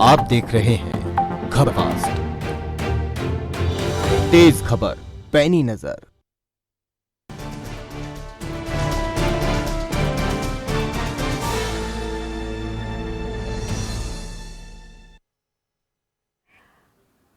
आप देख रहे हैं खबर फास्ट, तेज खबर पैनी नजर।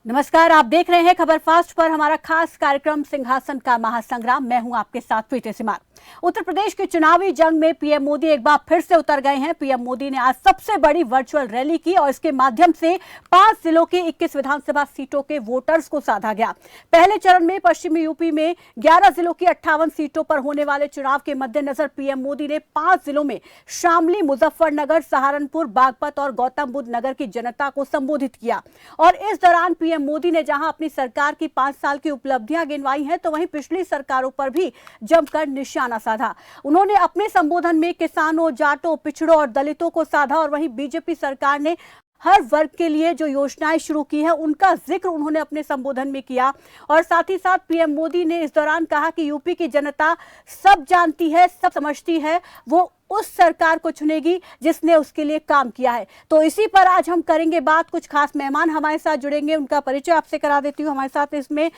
नमस्कार, आप देख रहे हैं खबर फास्ट पर हमारा खास कार्यक्रम सिंहासन का महासंग्राम। मैं हूं आपके साथ प्रीति सिमार। उत्तर प्रदेश की चुनावी जंग में पीएम मोदी एक बार फिर से उतर गए हैं। पीएम मोदी ने आज सबसे बड़ी वर्चुअल रैली की और इसके माध्यम से 5 जिलों की 21 विधानसभा सीटों के वोटर्स को साधा गया। पहले चरण में पश्चिमी यूपी में 11 जिलों की 58 सीटों पर होने वाले चुनाव के मद्देनजर पीएम मोदी ने 5 जिलों में शामली, मुजफ्फरनगर, सहारनपुर, बागपत और गौतम बुद्ध नगर की जनता को संबोधित किया। और इस दौरान पीएम मोदी ने जहां अपनी सरकार की 5 साल की उपलब्धियां गिनवाई हैं, तो वहीं पिछली सरकारों पर भी जमकर निशाना साधा। उन्होंने अपने संबोधन में किसानों, जाटों, पिछड़ों और दलितों को साधा और वहीं बीजेपी सरकार ने हर वर्ग के लिए जो योजनाएं शुरू की है उनका जिक्र उन्होंने अपने संबोधन में किया। और साथ ही साथ पीएम मोदी ने इस दौरान कहा कि यूपी की जनता सब जानती है, सब समझती है, वो उस सरकार को चुनेगी जिसने उसके लिए काम किया है। तो इसी पर आज हम करेंगे बात। कुछ खास मेहमान हमारे साथ जुड़ेंगे, उनका परिचय आपसे करा देती हूँ। हमारे साथ इसमें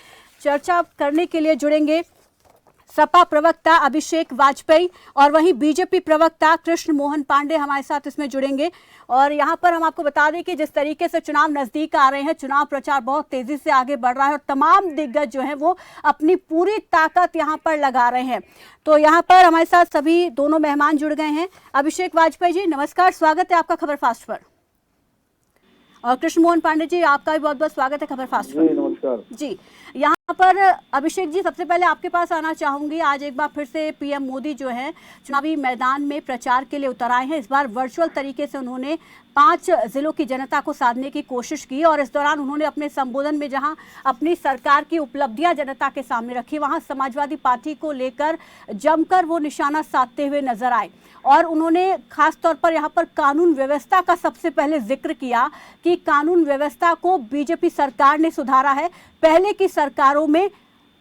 चर्चा करने के लिए जुड़ेंगे सपा प्रवक्ता अभिषेक वाजपेयी और वहीं बीजेपी प्रवक्ता कृष्ण मोहन पांडे हमारे साथ इसमें जुड़ेंगे। और यहां पर हम आपको बता दें कि जिस तरीके से चुनाव नजदीक आ रहे हैं, चुनाव प्रचार बहुत तेजी से आगे बढ़ रहा है और तमाम दिग्गज जो हैं वो अपनी पूरी ताकत यहां पर लगा रहे हैं। तो यहां पर हमारे साथ सभी दोनों मेहमान जुड़ गए हैं। अभिषेक वाजपेयी जी नमस्कार, स्वागत है आपका खबर फास्ट पर। और कृष्ण मोहन पांडे जी आपका भी बहुत बहुत स्वागत है खबर फास्ट पर। नमस्कार जी, यहाँ पर अभिषेक जी सबसे पहले आपके पास आना चाहूंगी। आज एक बार फिर से पीएम मोदी जो है चुनावी मैदान में प्रचार के लिए उतर आए हैं। इस बार वर्चुअल तरीके से उन्होंने 5 जिलों की जनता को साधने की कोशिश की और इस दौरान उन्होंने अपने संबोधन में जहां अपनी सरकार की उपलब्धियां जनता के सामने रखी, वहां समाजवादी पार्टी को लेकर जमकर वो निशाना साधते हुए नजर आए। और उन्होंने खास तौर पर यहाँ पर कानून व्यवस्था का सबसे पहले जिक्र किया कि कानून व्यवस्था को बीजेपी सरकार ने सुधारा है। पहले की सरकारों में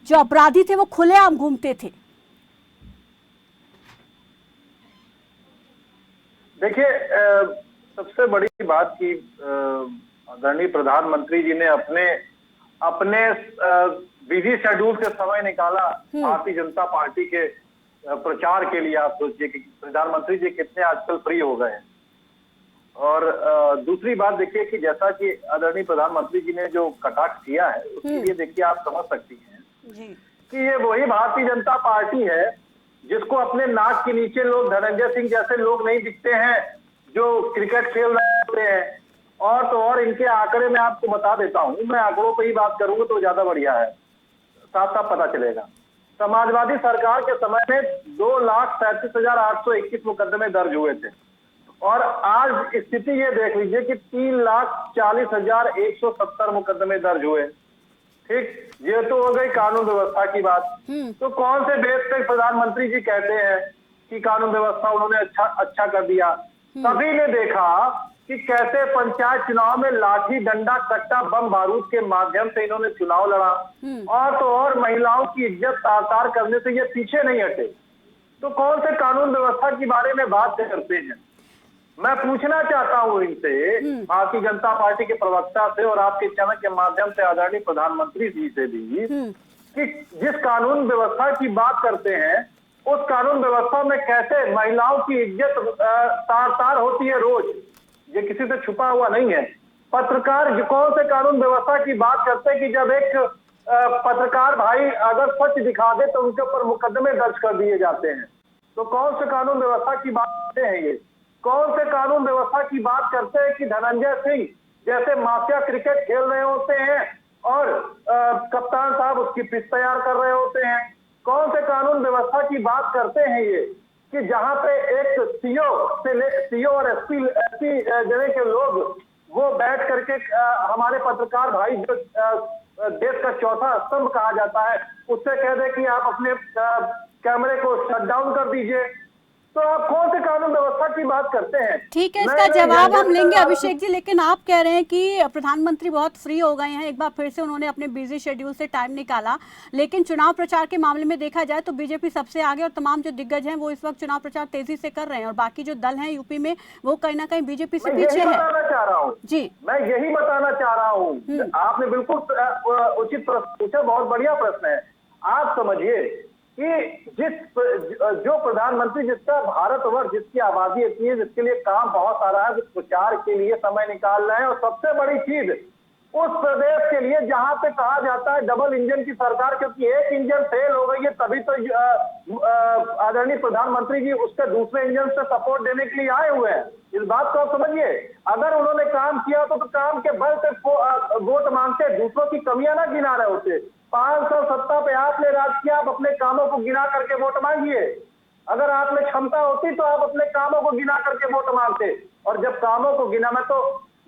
जो अपराधी थे वो खुलेआम घूमते थे। देखिए, सबसे बड़ी बात कि आदरणीय प्रधानमंत्री जी ने अपने बिजी शेड्यूल से समय निकाला भारतीय जनता पार्टी के प्रचार के लिए। आप सोचिए कि प्रधानमंत्री जी कितने आजकल फ्री हो गए हैं। और दूसरी बात देखिए कि जैसा कि आदरणीय प्रधानमंत्री जी ने जो कटाक्ष किया है उसके लिए देखिए आप समझ सकती हैं कि ये वही भारतीय जनता पार्टी है जिसको अपने नाक के नीचे लोग धनंजय सिंह जैसे लोग नहीं दिखते हैं जो क्रिकेट खेल रहे होते हैं। और तो और इनके आंकड़े मैं आपको बता देता हूँ, मैं आंकड़ों पर ही बात करूंगा तो ज्यादा बढ़िया है, साफ साफ पता चलेगा। समाजवादी सरकार के समय में 2,37,821 मुकदमे दर्ज हुए थे और आज स्थिति ये देख लीजिए कि 3,40,170 मुकदमे दर्ज हुए। ठीक, ये तो हो गई कानून व्यवस्था की बात। तो कौन से बेस पे प्रधानमंत्री जी कहते हैं कि कानून व्यवस्था उन्होंने अच्छा कर दिया? सभी ने देखा कि कैसे पंचायत चुनाव में लाठी, डंडा, कट्टा, बम बारूद के माध्यम से इन्होंने चुनाव लड़ा और तो और महिलाओं की इज्जत तार-तार करने से ये पीछे नहीं हटे। तो कौन से कानून व्यवस्था के बारे में बात करते हैं? मैं पूछना चाहता हूं इनसे, भारतीय जनता पार्टी के प्रवक्ता से और आपके चैनल के माध्यम से आदरणीय प्रधानमंत्री जी से भी, कि जिस कानून व्यवस्था की बात करते हैं उस कानून व्यवस्था में कैसे महिलाओं की इज्जत तार-तार होती है रोज, ये किसी से छुपा हुआ नहीं है। पत्रकार कौन से कानून व्यवस्था की बात करते हैं कि जब एक पत्रकार भाई अगर सच दिखा दे तो उनके ऊपर मुकदमे दर्ज कर दिए जाते हैं। तो कौन से कानून व्यवस्था की बात करते हैं ये? कौन से कानून व्यवस्था की बात करते हैं कि धनंजय सिंह जैसे माफिया क्रिकेट खेल रहे होते हैं और कप्तान साहब उसकी पिच तैयार कर रहे होते हैं? कौन से कानून व्यवस्था की बात करते हैं ये कि जहां पे एक सीओ और एसपी जगह के लोग वो बैठ करके हमारे पत्रकार भाई जो देश का चौथा स्तंभ कहा जाता है उससे कह दे कि आप अपने कैमरे को शट डाउन कर दीजिए। तो आप कौन से कानून व्यवस्था की बात करते हैं? ठीक है, मैं इसका जवाब हम ये लेंगे अभिषेक जी, लेकिन आप कह रहे हैं कि प्रधानमंत्री बहुत फ्री हो गए हैं, एक बार फिर से उन्होंने अपने बिजी शेड्यूल से टाइम निकाला, लेकिन चुनाव प्रचार के मामले में देखा जाए तो बीजेपी सबसे आगे और तमाम जो दिग्गज हैं वो इस वक्त चुनाव प्रचार तेजी से कर रहे हैं और बाकी जो दल हैं यूपी में वो कहीं ना कहीं बीजेपी से पीछे है। बताना चाह रहा हूँ जी, मैं यही बताना चाह रहा हूँ। आपने बिल्कुल उचित प्रश्न पूछा, बहुत बढ़िया प्रश्न है। आप समझिए कि जो प्रधानमंत्री, जिसका भारतवर्ष, जिसकी आबादी इतनी है, जिसके लिए काम बहुत सारा है, प्रचार के लिए समय निकाल रहे हैं, और सबसे बड़ी चीज उस प्रदेश के लिए जहां पे कहा जाता है डबल इंजन की सरकार, क्योंकि एक इंजन फेल हो गई है, तभी तो आदरणीय प्रधानमंत्री जी उसके दूसरे इंजन से सपोर्ट देने के लिए आए हुए हैं। इस बात को आप समझिए। अगर उन्होंने काम किया तो काम के बल से वोट मांगते, दूसरों की कमियां ना गिना रहे होते। 5 साल सत्ता पे आपने राज किया, आप अपने कामों को गिना करके वोट मांगिए। अगर आप में क्षमता होती तो आप अपने कामों को गिना करके वोट मांगते। और जब कामों को गिना,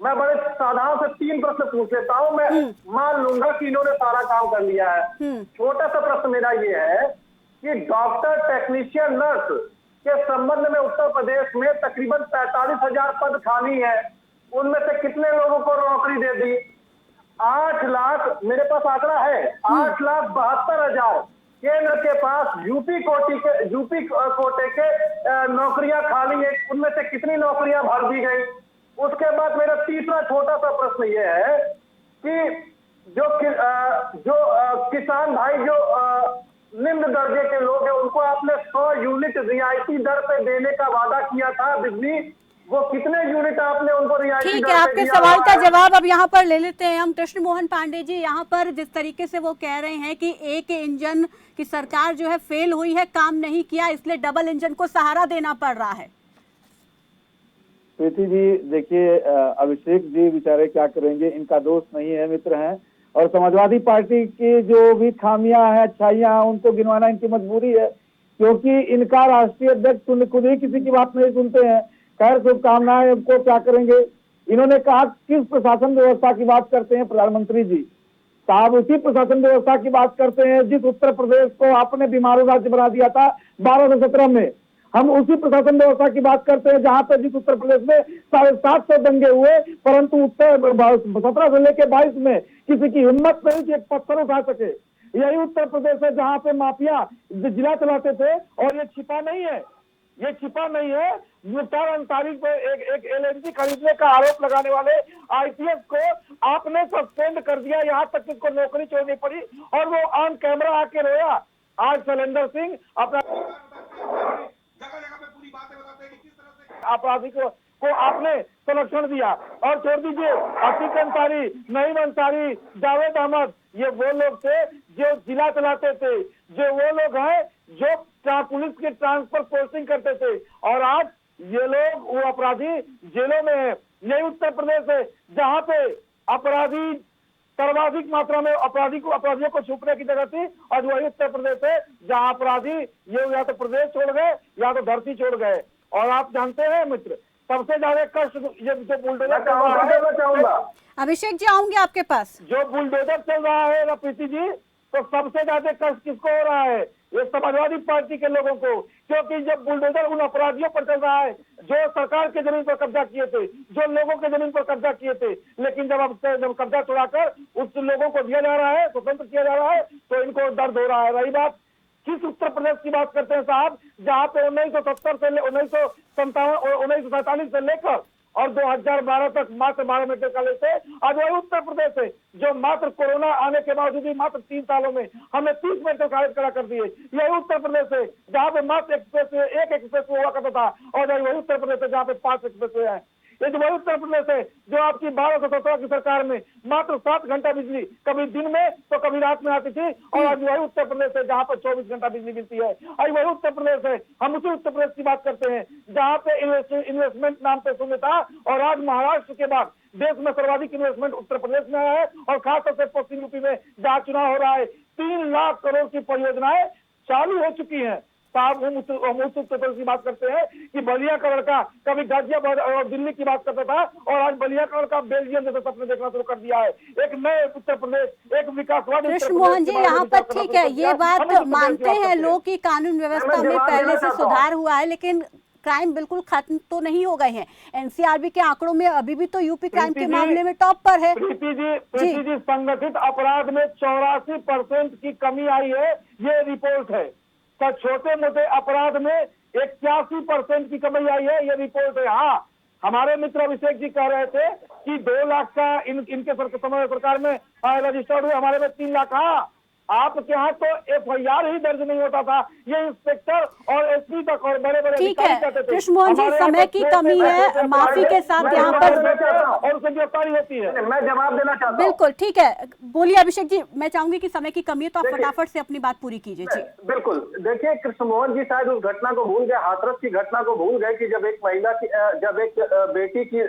मैं बड़े साधारण से 3 प्रश्न पूछ लेता हूं। मैं मान लूंगा कि इन्होंने सारा काम कर लिया है। छोटा सा प्रश्न मेरा ये है कि डॉक्टर, टेक्नीशियन, नर्स के संबंध में उत्तर प्रदेश में तकरीबन 45,000 पद खाली है। उनमें से कितने लोगों को नौकरी दे दी? 8 लाख, मेरे पास आंकड़ा है, 8,72,000 केंद्र के पास यूपी कोटे के नौकरियां खाली है। उनमें से कितनी नौकरियां भर दी गई? उसके बाद मेरा तीसरा छोटा सा प्रश्न यह है कि जो किसान भाई, जो निम्न दर्जे के लोग हैं, उनको आपने 100 यूनिट रियायती दर पे देने का वादा किया था बिजली, वो कितने यूनिट आपने उनको रियायती दर पे दिया? ठीक है, आपके सवाल का जवाब अब यहाँ पर ले लेते हैं हम। कृष्ण मोहन पांडे जी, यहाँ पर जिस तरीके से वो कह रहे हैं कि एक इंजन की सरकार जो है फेल हुई है, काम नहीं किया, इसलिए डबल इंजन को सहारा देना पड़ रहा है। प्रीति जी, देखिए अभिषेक जी बेचारे क्या करेंगे, इनका दोस्त नहीं है, मित्र हैं। और समाजवादी पार्टी की जो भी खामियां हैं, अच्छाइयां हैं, उनको गिनवाना इनकी मजबूरी है, क्योंकि इनका राष्ट्रीय अध्यक्ष खुद ही किसी की बात नहीं सुनते हैं। खैर, शुभकामनाएं, उनको क्या करेंगे। इन्होंने कहा किस प्रशासन व्यवस्था की बात करते हैं प्रधानमंत्री जी साहब, उसी प्रशासन व्यवस्था की बात करते हैं जिस उत्तर प्रदेश को आपने बीमारू राज्य बना दिया था 1217 में। हम उसी प्रशासन व्यवस्था की बात करते हैं जहां पर जिस उत्तर प्रदेश में 750 दंगे हुए, परंतु उत्तर 17 से लेकर 22 में किसी की हिम्मत नहीं कि एक पत्थर उठा सके। यही उत्तर प्रदेश है जहां पे माफिया जिला चलाते थे। और ये छिपा नहीं है, ये छिपा नहीं है। मुख्तार अंसारी को एक LNG खरीदने का आरोप लगाने वाले IPS को आपने सस्पेंड कर दिया, यहाँ तक इसको नौकरी छोड़नी पड़ी और वो ऑन कैमरा आके रोया। आज शैलेंद्र सिंह अपना अपराधी को आपने संरक्षण दिया। और छोड़ दीजिए अतीक अंसारी, नईम अंसारी, जावेद अहमद, ये वो लोग थे जो जिला चलाते थे, जो वो लोग हैं जो पुलिस के ट्रांसफर पोस्टिंग करते थे, और आज ये लोग, वो अपराधी जेलों में है। यही उत्तर प्रदेश है जहाँ पे अपराधी सर्वाधिक मात्रा में अपराधियों को छुपने की जगह थी। और वही उत्तर प्रदेश है जहाँ अपराधी ये या तो प्रदेश छोड़ गए या तो धरती छोड़ गए। और आप जानते हैं मित्र, सबसे ज्यादा कष्ट ये जो बुलडोजर चल रहा है, अभिषेक जी आऊंगे आपके पास, जो बुलडोजर चल रहा है प्रीति जी, तो सबसे ज्यादा कष्ट किसको हो रहा है? ये समाजवादी पार्टी के लोगों को। क्योंकि जब बुलडोजर उन अपराधियों पर चल रहा है जो सरकार के जमीन पर कब्जा किए थे, जो लोगों के जमीन पर कब्जा किए थे, लेकिन जब कब्जा छुड़ाकर उस लोगों को दिया जा रहा है, स्वतंत्र किया जा रहा है, तो इनको दर्द हो रहा है। रही बात किस उत्तर प्रदेश की बात करते हैं साहब, जहाँ पे 1970 से 1947 से लेकर और 2012 तक मात्र 12 मेडिकल कॉलेज थे। आज वही उत्तर प्रदेश है जो मात्र कोरोना आने के बावजूद भी मात्र 3 सालों में हमने 30 मेडिकल कॉलेज खड़ा कर दिए। यही उत्तर प्रदेश है जहाँ पे मात्र एक एक्सप्रेस हुआ करता था, और वही उत्तर प्रदेश है जहाँ पे 5 एक्सप्रेस हुए हैं। ये जो वही उत्तर प्रदेश है जो आपकी 12 से 17 की सरकार में मात्र 7 घंटा बिजली कभी दिन में तो कभी रात में आती थी, और आज वही उत्तर प्रदेश है जहाँ पर 24 घंटा बिजली मिलती है। आज वही उत्तर प्रदेश है, हम उसी उत्तर प्रदेश की बात करते हैं जहाँ पे इन्वेस्टमेंट नाम पे शून्य था, और आज महाराष्ट्र के बाद देश में सर्वाधिक इन्वेस्टमेंट उत्तर प्रदेश में आया है। और खासतौर से पश्चिम यूपी में जहाँ चुनाव हो रहा है, 3 लाख करोड़ की परियोजनाएं चालू हो चुकी है। साहब हम उत्तर प्रदेश की बात करते हैं कि बलिया का लड़का कभी गाजियाबाद और दिल्ली की बात करता था, और आज बलिया का लड़का बेल्जियम जैसे सपने देखना शुरू कर दिया है। एक नए उत्तर प्रदेश, एक विकासवादी। कृष्ण मोहन जी, यहाँ पर ठीक है, ये बात मानते हैं लोग कि कानून व्यवस्था में पहले से सुधार हुआ है, लेकिन क्राइम बिल्कुल खत्म तो नहीं हो गए हैं। एनसीआरबी के आंकड़ों में अभी भी तो यूपी क्राइम के मामले में टॉप पर है। प्रीति जी संगठित अपराध में 84% की कमी आई है, ये रिपोर्ट है। तो छोटे मोटे अपराध में 81% की कमी आई है, ये रिपोर्ट है। हाँ, हमारे मित्र अभिषेक जी कह रहे थे कि 2 लाख का इनके सरकार में रजिस्टर्ड हुए, हमारे में 3 लाख। हाँ, आपके यहाँ तो FIR ही दर्ज नहीं होता था, ये इंस्पेक्टर और SP तक और बड़े बड़े ठीक है कृष्ण मोहन जी, समय की कमी है, माफी के साथ यहाँ पर और उसे गिरफ्तारी होती है। मैं जवाब देना चाहता हूँ। बिल्कुल ठीक है, बोलिए अभिषेक जी। मैं चाहूंगी कि समय की कमी है तो आप फटाफट से अपनी बात पूरी कीजिए जी। बिल्कुल, देखिए कृष्ण मोहन जी शायद उस घटना को भूल गए, हाथरस की घटना को भूल गए कि जब एक महिला की जब एक बेटी की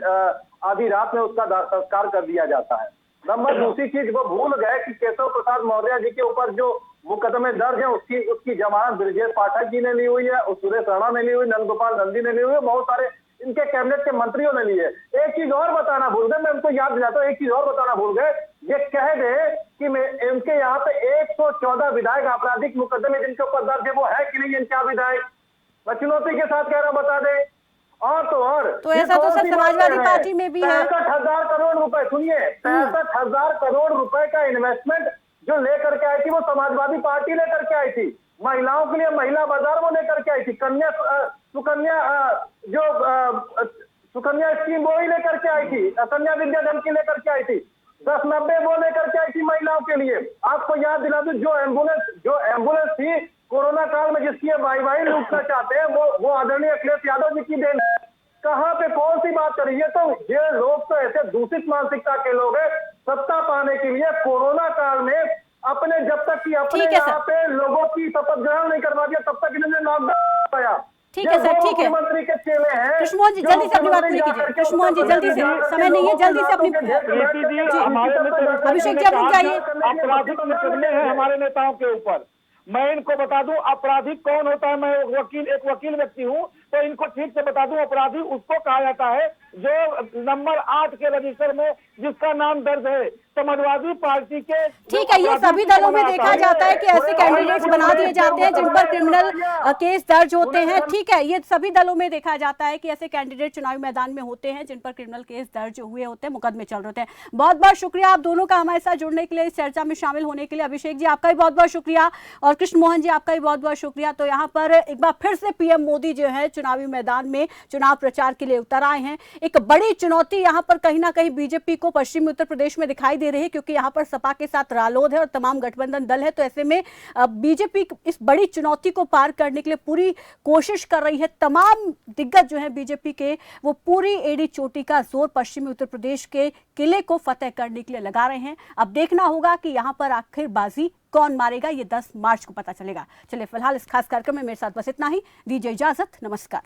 आधी रात में उसका दाह संस्कार कर दिया जाता है। नंबर दूसरी चीज वो भूल गए कि केशव प्रसाद मौर्य जी के ऊपर जो मुकदमे दर्ज है उसकी जमानत ब्रजेश पाठक जी ने ली हुई है, सुरेश राणा ने ली हुई, नंदगोपाल नंदी ने ली हुई है, बहुत सारे इनके कैबिनेट के मंत्रियों ने ली है। एक चीज और बताना भूल गए, मैं उनको याद दिलाता हूँ, एक चीज और बताना भूल गए, ये कह दे कि इनके यहाँ पे 114 विधायक आपराधिक मुकदमे जिनके ऊपर दर्ज है वो है कि नहीं, इनका विधायक मैं चुनौती के साथ कह रहा हूँ, बता दे। और तो ऐसा तो सर समाजवादी पार्टी में भी है। 65,000 करोड़ रुपए, सुनिए 65,000 करोड़ रुपए का इन्वेस्टमेंट जो लेकर के आई थी वो समाजवादी पार्टी लेकर के आई थी। महिलाओं के लिए महिला बाजार वो लेकर के आई थी। सुकन्या स्कीम वो ही लेकर के आई थी। कन्या विद्या धन की लेकर के आई थी। 1090 वो लेकर के आई थी महिलाओं के लिए। आपको याद दिला दूं, जो एम्बुलेंस थी कोरोना काल में जिसकी वाई लूटना चाहते हैं वो आदरणीय अखिलेश यादव जी की देन। कहाँ पे कौन सी बात करी है? तो ये लोग तो ऐसे दूषित मानसिकता के लोग हैं, सत्ता पाने के लिए कोरोना काल में अपने जब तक कि अपने यहाँ पे लोगों की शपथ ग्रहण नहीं करवा दिया तब तक इन्होंने लॉकडाउन कराया। ठीक है सर, ठीक है। मुख्यमंत्री के चेले हैं। कृष्ण मोहन जी जल्दी से अपनी बात पूरी कीजिए। कृष्ण मोहन जी जल्दी से, समय नहीं है, जल्दी से अपनी अभिषेक जी आप जाइए। आपराधिक मुकदमे हैं हमारे नेताओं के ऊपर। मैं इनको बता दूं अपराधी कौन होता है। मैं एक वकील व्यक्ति हूं, तो इनको ठीक से बता दूं अपराधी उसको कहा जाता है जो नंबर 8 के रजिस्टर में जिसका नाम दर्ज है। समाजवादी पार्टी के ठीक है, ये सभी दलों में देखा जाता है कि ऐसे कैंडिडेट्स बना दिए जाते हैं जिन पर क्रिमिनल केस दर्ज होते हैं। ठीक है, ये सभी दलों में देखा जाता है कि ऐसे कैंडिडेट चुनावी मैदान में होते हैं जिन पर क्रिमिनल केस दर्ज हुए होते हैं, मुकदमे चल रहे हैं। बहुत बहुत शुक्रिया आप दोनों का हमारे साथ जुड़ने के लिए, इस चर्चा में शामिल होने के लिए। अभिषेक जी आपका भी बहुत बहुत शुक्रिया और कृष्ण मोहन जी आपका भी बहुत बहुत शुक्रिया। तो यहाँ पर एक बार फिर से पीएम मोदी जो है चुनावी मैदान में चुनाव प्रचार के लिए उतर आए हैं। एक बड़ी चुनौती यहाँ पर कहीं ना कहीं बीजेपी को पश्चिमी उत्तर प्रदेश में दिखाई दे रही है, क्योंकि यहाँ पर सपा के साथ रालोद है और तमाम गठबंधन दल है। तो ऐसे में बीजेपी इस बड़ी चुनौती को पार करने के लिए पूरी कोशिश कर रही है। तमाम दिग्गज जो है बीजेपी के वो पूरी एड़ी चोटी का जोर पश्चिमी उत्तर प्रदेश के किले को फतेह करने के लिए लगा रहे हैं। अब देखना होगा कि यहाँ पर आखिर बाजी कौन मारेगा, ये 10 मार्च को पता चलेगा। चलिए फिलहाल इस खास कार्यक्रम में मेरे साथ बस इतना ही। दीजिए इजाजत, नमस्कार।